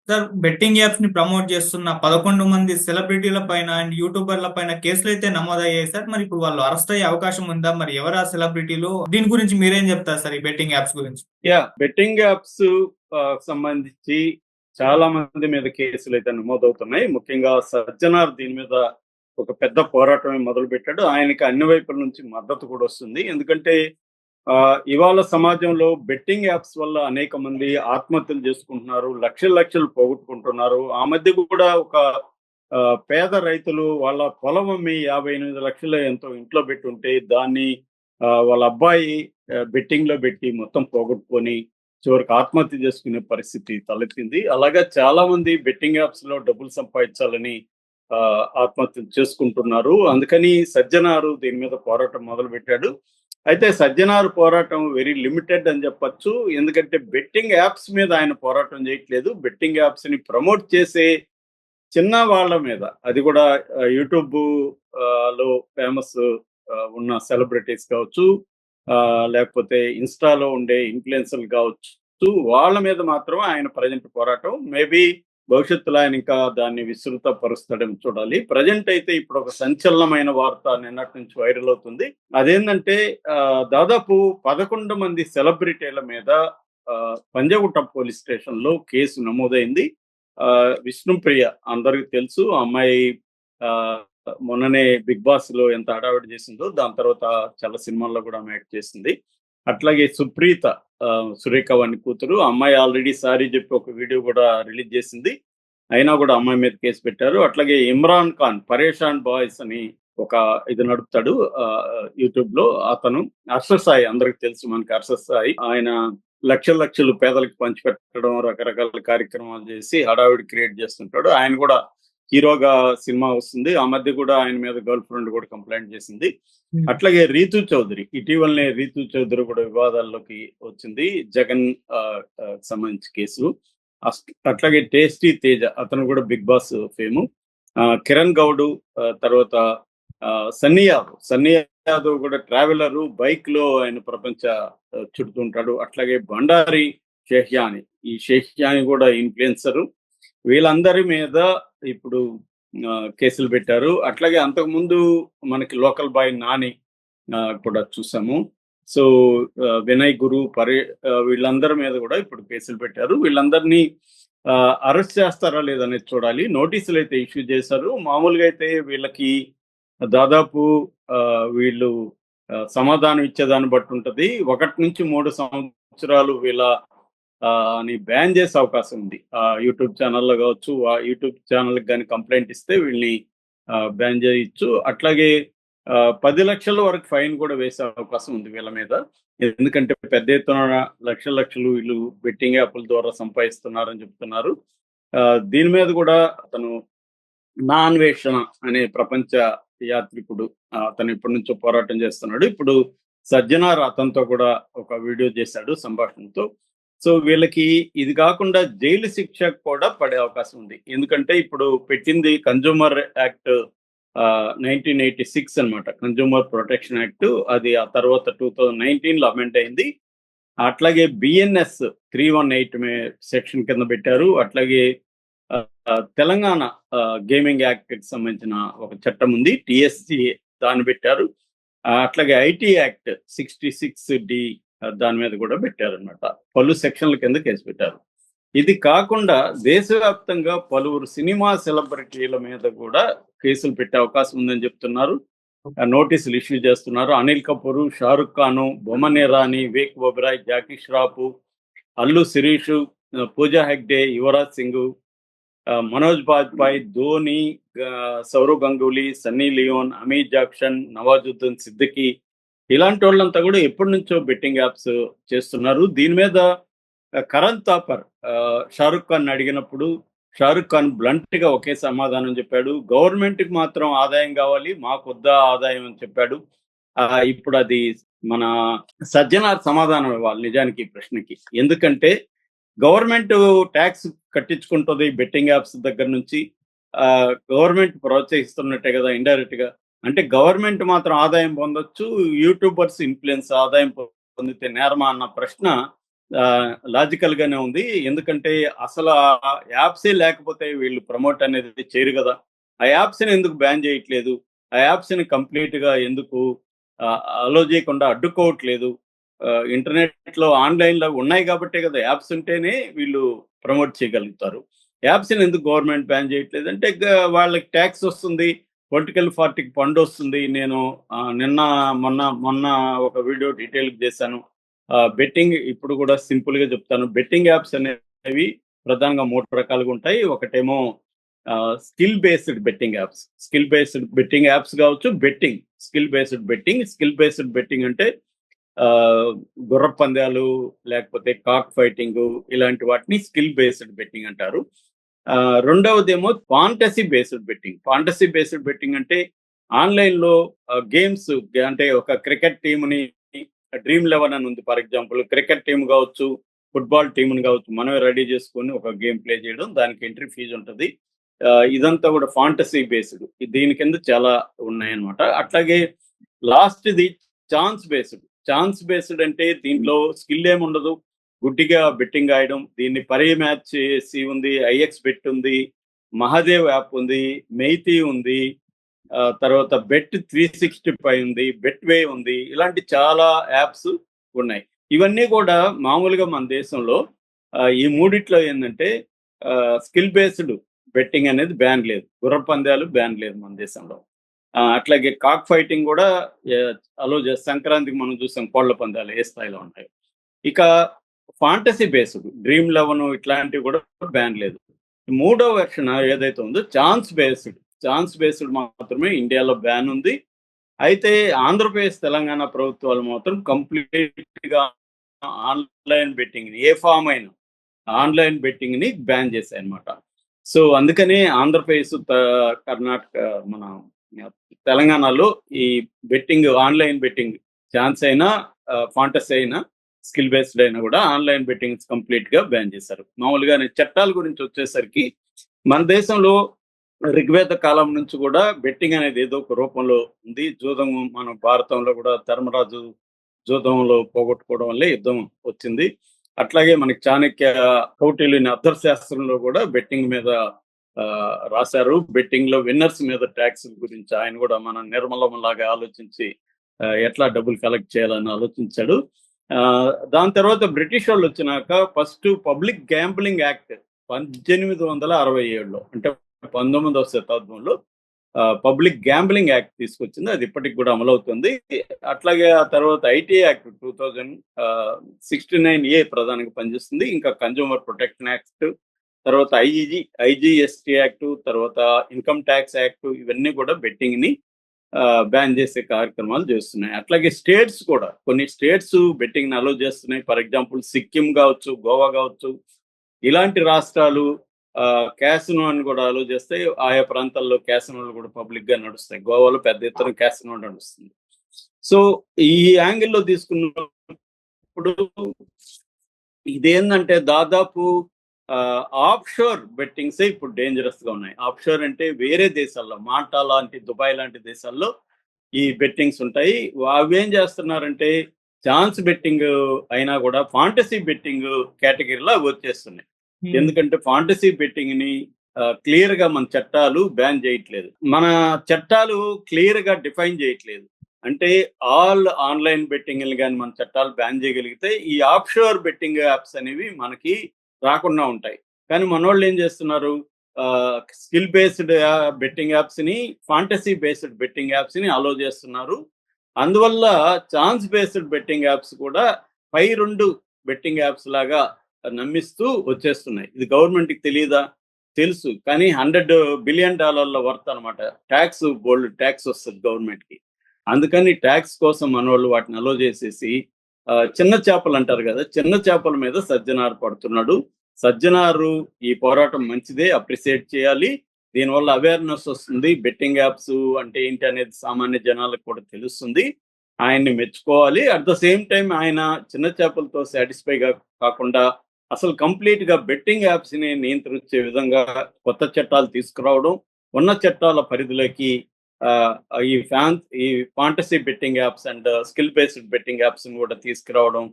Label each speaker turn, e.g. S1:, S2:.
S1: Sir betting apps ని promote చేస్తున్న 11 మంది సెలబ్రిటీల పైన అండ్ యూట్యూబర్ల పైన కేసులైతే నమోదయ్యాయి సార్. మరి ఇప్పుడు వాళ్ళు అరెస్ట్ అయ్యే అవకాశం ఉందా? మరి ఎవరు ఆ సెలబ్రిటీలు? దీని గురించి మీరేం చెప్తారు సార్ ఈ బెట్టింగ్ యాప్స్ గురించి?
S2: బెట్టింగ్ యాప్స్ సంబంధించి చాలా మంది మీద కేసులు అయితే నమోదవుతున్నాయి. ముఖ్యంగా సజ్జనార్ దీని మీద ఒక పెద్ద పోరాటమే మొదలు పెట్టాడు. ఆయనకి అన్ని వైపుల నుంచి మద్దతు కూడా వస్తుంది. ఎందుకంటే ఇవాళ సమాజంలో బెట్టింగ్ యాప్స్ వల్ల అనేక మంది ఆత్మహత్యలు చేసుకుంటున్నారు, లక్షలు లక్షలు పోగొట్టుకుంటున్నారు. ఆ మధ్య కూడా ఒక పేద రైతులు వాళ్ళ పొలం అమ్మి 58 లక్షలు ఎంతో ఇంట్లో పెట్టుంటే దాన్ని వాళ్ళ అబ్బాయి బెట్టింగ్ లో పెట్టి మొత్తం పోగొట్టుకొని చివరికి ఆత్మహత్య చేసుకునే పరిస్థితి తలెత్తింది. అలాగా చాలా మంది బెట్టింగ్ యాప్స్ లో డబ్బులు సంపాదించాలని ఆత్మహత్యలు చేసుకుంటున్నారు. అందుకని సజ్జనారు దీని మీద పోరాటం మొదలు పెట్టాడు. అయితే సజ్జనారు పోరాటం వెరీ లిమిటెడ్ అని చెప్పొచ్చు. ఎందుకంటే బెట్టింగ్ యాప్స్ మీద ఆయన పోరాటం చేయట్లేదు. బెట్టింగ్ యాప్స్ ని ప్రమోట్ చేసే చిన్న వాళ్ళ మీద, అది కూడా యూట్యూబ్ లో ఫేమస్ ఉన్న సెలబ్రిటీస్ కావచ్చు, లేకపోతే ఇన్స్టాలో ఉండే ఇన్ఫ్లుయెన్సర్లు కావచ్చు, వాళ్ళ మీద మాత్రం ఆయన ప్రజెంట్ పోరాటం. మేబీ భవిష్యత్తులో ఆయన ఇంకా దాన్ని విస్తృత పరుస్తాడని చూడాలి. ప్రజెంట్ అయితే ఇప్పుడు ఒక సంచలనమైన వార్త నిన్నటి నుంచి వైరల్ అవుతుంది. అదేంటంటే దాదాపు 11 మంది సెలబ్రిటీల మీద పంజగుట్ట పోలీస్ స్టేషన్ లో కేసు నమోదైంది. విష్ణుప్రియ అందరికి తెలుసు. అమ్మాయి మొన్ననే బిగ్ బాస్ లో ఎంత హడావిడి చేసిందో, దాని తర్వాత చాలా సినిమాల్లో కూడా ఆమె యాక్ట్ చేసింది. అట్లాగే సుప్రీత, సురేఖ వాణి కూతురు, అమ్మాయి ఆల్రెడీ సారీ చెప్పి ఒక వీడియో కూడా రిలీజ్ చేసింది. అయినా కూడా అమ్మాయి మీద కేసు పెట్టారు. అట్లాగే ఇమ్రాన్ ఖాన్, పరేషాన్ బాయ్స్ అని ఒక ఇది నడుపుతాడు యూట్యూబ్ లో. అతను హర్ష సాయి, అందరికి తెలుసు మనకి హర్ష సాయి. ఆయన లక్షలు లక్షలు పేదలకు పంచిపెట్టడం, రకరకాల కార్యక్రమాలు చేసి హడావిడి క్రియేట్ చేస్తుంటాడు. ఆయన కూడా హీరోగా సినిమా వస్తుంది. ఆ మధ్య కూడా ఆయన మీద గర్ల్ ఫ్రెండ్ కూడా కంప్లైంట్ చేసింది. అట్లాగే రీతు చౌదరి, ఇటీవలనే రీతు చౌదరి కూడా వివాదాల్లోకి వచ్చింది, జగన్ సంబంధించి కేసు. అట్లాగే టేస్టీ తేజ, అతను కూడా big boss fame. Kiran Goud, తర్వాత సన్నీ యాదవ్ కూడా ట్రావెలర్, బైక్ లో ఆయన ప్రపంచ చుడుతుంటాడు. అట్లాగే బండారి షేహ్యాని, ఈ షేహ్యాని కూడా ఇన్ఫ్లుయెన్సరు. వీళ్ళందరి మీద ఇప్పుడు కేసులు పెట్టారు. అట్లాగే అంతకుముందు మనకి లోకల్ బాయ్ నాని కూడా చూసాము. సో వినయ్ గురు, వీళ్ళందరి మీద కూడా ఇప్పుడు కేసులు పెట్టారు. వీళ్ళందరినీ అరెస్ట్ చేస్తారా లేదనేది చూడాలి. నోటీసులు అయితే ఇష్యూ చేశారు. మామూలుగా అయితే వీళ్ళకి దాదాపు వీళ్ళు సమాధానం ఇచ్చేదాన్ని బట్టి ఉంటది, 1 నుంచి 3 సంవత్సరాలు వీళ్ళ అని బ్యాన్ చేసే అవకాశం ఉంది. యూట్యూబ్ ఛానల్లో కావచ్చు, యూట్యూబ్ ఛానల్కి కానీ కంప్లైంట్ ఇస్తే వీళ్ళని బ్యాన్ చేయొచ్చు. అట్లాగే 10 లక్షల వరకు ఫైన్ కూడా వేసే అవకాశం ఉంది వీళ్ళ మీద. ఎందుకంటే పెద్ద ఎత్తున లక్షలు వీళ్ళు బెట్టింగ్ యాప్ల ద్వారా సంపాదిస్తున్నారని చెప్తున్నారు. దీని మీద కూడా అతను నా అన్వేషణ అనే ప్రపంచ యాత్రికుడు, అతను ఇప్పటి నుంచో పోరాటం చేస్తున్నాడు. ఇప్పుడు సజ్జనార్ అతనితో కూడా ఒక వీడియో చేశాడు సంభాషణతో. సో వీళ్ళకి ఇది కాకుండా జైలు శిక్ష కూడా పడే అవకాశం ఉంది. ఎందుకంటే ఇప్పుడు పెట్టింది కన్జ్యూమర్ యాక్ట్ 1986 అనమాట, కన్జ్యూమర్ ప్రొటెక్షన్ యాక్ట్. అది ఆ తర్వాత 2019లో అమెండ్ అయింది. అట్లాగే బిఎన్ఎస్ 318 సెక్షన్ కింద పెట్టారు. అట్లాగే తెలంగాణ గేమింగ్ యాక్ట్ కి సంబంధించిన ఒక చట్టం ఉంది, టిఎస్సి, దాన్ని పెట్టారు. అట్లాగే ఐటీ యాక్ట్ 66D దాని మీద కూడా పెట్టారు అనమాట. పలు సెక్షన్ల కింద కేసు పెట్టారు. ఇది కాకుండా దేశవ్యాప్తంగా పలువురు సినిమా సెలబ్రిటీల మీద కూడా కేసులు పెట్టే అవకాశం ఉందని చెప్తున్నారు. నోటీసులు ఇష్యూ చేస్తున్నారు. Anil Kapoor, Shahrukh Khan, Bomman Irani, Vivek Oberoi, Jackie Shroff, Allu Sirish, Pooja Hegde, Yuvraj Singh, Manoj Bajpai, Dhoni, Sourav Ganguly, Sunny Leone, Amit Jackson, Nawazuddin Siddiqui, ఇలాంటి వాళ్ళంతా కూడా ఎప్పటి నుంచో బెట్టింగ్ యాప్స్ చేస్తున్నారు. దీని మీద కరణ్ థాపర్ షారుఖ్ ఖాన్ అడిగినప్పుడు షారుఖ్ ఖాన్ బ్లంట్ గా ఒకే సమాధానం చెప్పాడు, గవర్నమెంట్ కి మాత్రం ఆదాయం కావాలి, మాకు వద్దా ఆదాయం అని చెప్పాడు. ఇప్పుడు అది మన సజ్జనార్ సమాధానం ఇవ్వాలి నిజానికి ఈ ప్రశ్నకి. ఎందుకంటే గవర్నమెంట్ ట్యాక్స్ కట్టించుకుంటుంది బెట్టింగ్ యాప్స్ దగ్గర నుంచి. గవర్నమెంట్ ప్రోత్సహిస్తున్నట్టే కదా ఇండైరెక్ట్ గా. అంటే గవర్నమెంట్ మాత్రం ఆదాయం పొందొచ్చు, యూట్యూబర్స్ ఇన్ఫ్లుయెన్స్ ఆదాయం పొందితే నేరమా అన్న ప్రశ్న లాజికల్ గానే ఉంది. ఎందుకంటే అసలు ఆ యాప్సే లేకపోతే వీళ్ళు ప్రమోట్ అనేది చేయరు కదా! ఆ యాప్స్‌ని ఎందుకు బ్యాన్ చేయట్లేదు? ఆ యాప్స్‌ని కంప్లీట్‌గా ఎందుకు అలో చేయకుండా అడ్డుకోవట్లేదు? ఇంటర్నెట్‌లో ఆన్‌లైన్‌లో ఉన్నాయి కాబట్టే కదా! యాప్స్ ఉంటేనే వీళ్ళు ప్రమోట్ చేయగలుగుతారు. యాప్స్‌ని ఎందుకు గవర్నమెంట్ బ్యాన్ చేయట్లేదంటే వాళ్ళకి టాక్స్ వస్తుంది. పొలిటికల్ పార్టీకి ఫండొస్తుంది. నేను మొన్న ఒక వీడియో డీటెయిల్‌గా చేశాను. బెట్టింగ్ ఇప్పుడు కూడా సింపుల్‌గా చెప్తాను. బెట్టింగ్ యాప్స్ అనేవి ప్రధానంగా 3 రకాలుగా ఉంటాయి. ఒకటేమో skill based betting apps. Skill based betting apps కావచ్చు. Skill based betting. Skill based betting అంటే గుర్రపు పందాలు, లేకపోతే కాక్ ఫైటింగు ఇలాంటి వాటిని స్కిల్ బేస్డ్ బెట్టింగ్ అంటారు. రెండవదేమో fantasy based betting. Fantasy based betting అంటే ఆన్‌లైన్‌లో గేమ్స్ అంటే ఒక క్రికెట్ టీమ్‌ని డ్రీమ్ 11 అని ఉంది ఫర్ ఎగ్జాంపుల్. క్రికెట్ టీమ్ కావచ్చు, ఫుట్బాల్ టీమ్‌ని కావచ్చు, మనమే రెడీ చేసుకొని ఒక గేమ్ ప్లే చేయడం. దానికి ఎంట్రీ ఫీజ్ ఉంటది. ఇదంతా కూడా ఫాంటసీ బేస్డ్. దీని కింద చాలా ఉన్నాయన్నమాట. అట్లాగే లాస్ట్‌ది ఛాన్స్ బేస్డ్. ఛాన్స్ బేస్డ్ అంటే దీంట్లో స్కిల్ ఏముండదు. గుడ్డిగా బెట్టింగ్ ఆడడం. దీన్ని పరే మ్యాచ్ చేసి ఉంది. ఐఎక్స్ బెట్ ఉంది. మహాదేవ్ యాప్ ఉంది. మెయితీ ఉంది. తర్వాత బెట్ 365 ఉంది. బెట్‌వే ఉంది. ఇలాంటి చాలా యాప్స్ ఉన్నాయి. ఇవన్నీ కూడా మామూలుగా మన దేశంలో ఈ మూడిట్లో ఏందంటే స్కిల్ బేస్డ్ బెట్టింగ్ అనేది బ్యాన్ లేదు. గుర్రపు పందాలు బ్యాన్ లేదు మన దేశంలో. అట్లాగే కాక్ ఫైటింగ్ కూడా ఆహ్, అలో సంక్రాంతికి మనం చూసాం కోళ్ల పందాలు ఏ స్థాయిలో ఉంటాయో. ఇక ఫాంటసీ బేస్డ్ డ్రీమ్ 11 ఇట్లాంటివి కూడా బ్యాన్ లేదు. మూడో వెర్షన్ ఏదైతే ఉందో ఛాన్స్ బేస్డ్. ఛాన్స్ బేస్డ్ మాత్రమే ఇండియాలో బ్యాన్ ఉంది. అయితే ఆంధ్రప్రదేశ్, తెలంగాణ ప్రభుత్వాలు మాత్రం కంప్లీట్‌గా ఆన్‌లైన్ బెట్టింగ్‌ని ఏ ఫార్మ్ అయినా ఆన్‌లైన్ బెట్టింగ్‌ని బ్యాన్ చేశాయన్నమాట. సో, అందుకని ఆంధ్రప్రదేశ్, కర్ణాటక, మన తెలంగాణలో ఈ ఆన్‌లైన్ బెట్టింగ్ ఛాన్స్ అయినా, ఫాంటసీ అయినా, స్కిల్ బేస్డ్ అయినా కూడా ఆన్‌లైన్ బెట్టింగ్స్ కంప్లీట్‌గా బ్యాన్ చేశారు. మామూలుగానే చట్టాల గురించి వచ్చేసరికి మన దేశంలో ఋగ్వేద కాలం నుంచి కూడా బెట్టింగ్ అనేది ఏదో ఒక రూపంలో ఉంది. జూదం మన భారతంలో కూడా ధర్మరాజు జూదంలో పోగొట్టుకోవడం వల్లే యుద్ధం వచ్చింది. అట్లాగే మనకి చాణక్య, కౌటిల్యుని అర్థశాస్త్రంలో కూడా బెట్టింగ్ మీద రాశారు. బెట్టింగ్‌లో విన్నర్స్ మీద టాక్స్‌ల గురించి ఆయన కూడా మన నిర్మలంలాగా ఆలోచించి ఎట్లా డబ్బులు కలెక్ట్ చేయాలని ఆలోచించాడు. దాని తర్వాత బ్రిటిష్ వాళ్ళొచ్చినాక ఫస్ట్ పబ్లిక్ గ్యాంబ్లింగ్ యాక్ట్ 1867లో అంటే 19వ శతాబ్దంలో పబ్లిక్ గ్యాంబ్లింగ్ యాక్ట్ తీసుకొచ్చింది. అది ఇప్పటికి కూడా అమలవుతుంది. అట్లాగే ఆ తర్వాత ఐటీ యాక్ట్ 2069 ప్రధానంగా పనిచేస్తుంది. ఇంకా కన్జ్యూమర్ ప్రొటెక్షన్ యాక్ట్, తర్వాత ఐజీఎస్టీ యాక్ట్, తర్వాత ఇన్కమ్ ట్యాక్స్ యాక్ట్ ఇవన్నీ కూడా బెట్టింగ్‌ని బ్యాన్ చేసే కార్యక్రమాలు చేస్తున్నాయి. అట్లాగే స్టేట్స్ కూడా కొన్ని స్టేట్స్ బెట్టింగ్‌ని అలో చేస్తున్నాయి. ఫర్ ఎగ్జాంపుల్ సిక్కిం కావచ్చు, గోవా కావచ్చు, ఇలాంటి రాష్ట్రాలు క్యాసినో అని కూడా అలో చేస్తే ఆయా ప్రాంతాల్లో క్యాసినోలు కూడా పబ్లిక్‌గా నడుస్తాయి. గోవాలో పెద్ద ఎత్తున క్యాసినో నడుస్తుంది. సో, ఈ యాంగిల్‌లో తీసుకున్నప్పుడు ఇదేందంటే దాదాపు ఆఫ్‌షోర్ బెట్టింగ్సే ఇప్పుడు డేంజరస్‌గా ఉన్నాయి. ఆఫ్‌షోర్ అంటే వేరే దేశాల్లో మాల్టా లాంటి, దుబాయ్ లాంటి దేశాల్లో ఈ బెట్టింగ్స్ ఉంటాయి. అవేం చేస్తున్నారంటే ఛాన్స్ బెట్టింగ్ అయినా కూడా ఫాంటసీ బెట్టింగ్ కేటగిరీలో అవి వచ్చేస్తున్నాయి. ఎందుకంటే ఫాంటసీ బెట్టింగ్‌ని క్లియర్‌గా మన చట్టాలు బ్యాన్ చేయట్లేదు. మన చట్టాలు క్లియర్‌గా డిఫైన్ చేయట్లేదు. అంటే ఆల్ ఆన్‌లైన్ బెట్టింగ్‌లని గాని మన చట్టాలు బ్యాన్ చేయగలిగితే ఈ ఆఫ్‌షోర్ బెట్టింగ్ యాప్స్ అనేవి మనకి రాకుండా ఉంటాయి. కానీ మనోళ్ళు ఏం చేస్తున్నారు? స్కిల్ బేస్డ్ బెట్టింగ్ యాప్స్‌ని, ఫాంటసీ బేస్డ్ బెట్టింగ్ యాప్స్‌ని అలో చేస్తున్నారు. అందువల్ల ఛాన్స్ బేస్డ్ బెట్టింగ్ యాప్స్ కూడా పై 2 బెట్టింగ్ యాప్స్ లాగా నమ్మిస్తూ వచ్చేస్తున్నాయి. ఇది గవర్నమెంట్‌కి తెలీదా? తెలుసు. కానీ $100 బిలియన్ వర్త్ అన్నమాట. బోలెడు టాక్స్ వస్తది గవర్నమెంట్‌కి. అందుకని టాక్స్ కోసం మనోళ్ళు వాటిని అలో చేసేసి చిన్న చేపలు అంటారు కదా! చిన్న చేపల మీద సజ్జనారు పడుతున్నాడు. సజ్జనారు ఈ పోరాటం మంచిదే, అప్రిషియేట్ చేయాలి. దీనివల్ల అవేర్‌నెస్ వస్తుంది. బెట్టింగ్ యాప్స్ అంటే ఏంటి అనేది సామాన్య జనాలకు కూడా తెలుస్తుంది. ఆయన్ని మెచ్చుకోవాలి. అట్ ద సేమ్ టైమ్ ఆయన చిన్న చేపలతో సాటిస్ఫైగా కాకుండా అసలు కంప్లీట్‌గా బెట్టింగ్ యాప్స్‌ని నియంత్రించే విధంగా కొత్త చట్టాలు తీసుకురావడం, ఉన్న చట్టాల పరిధిలోకి ఆహ్, ఈ fantasy betting apps and skill based betting యాప్స్‌ని కూడా తీసుకురావడం,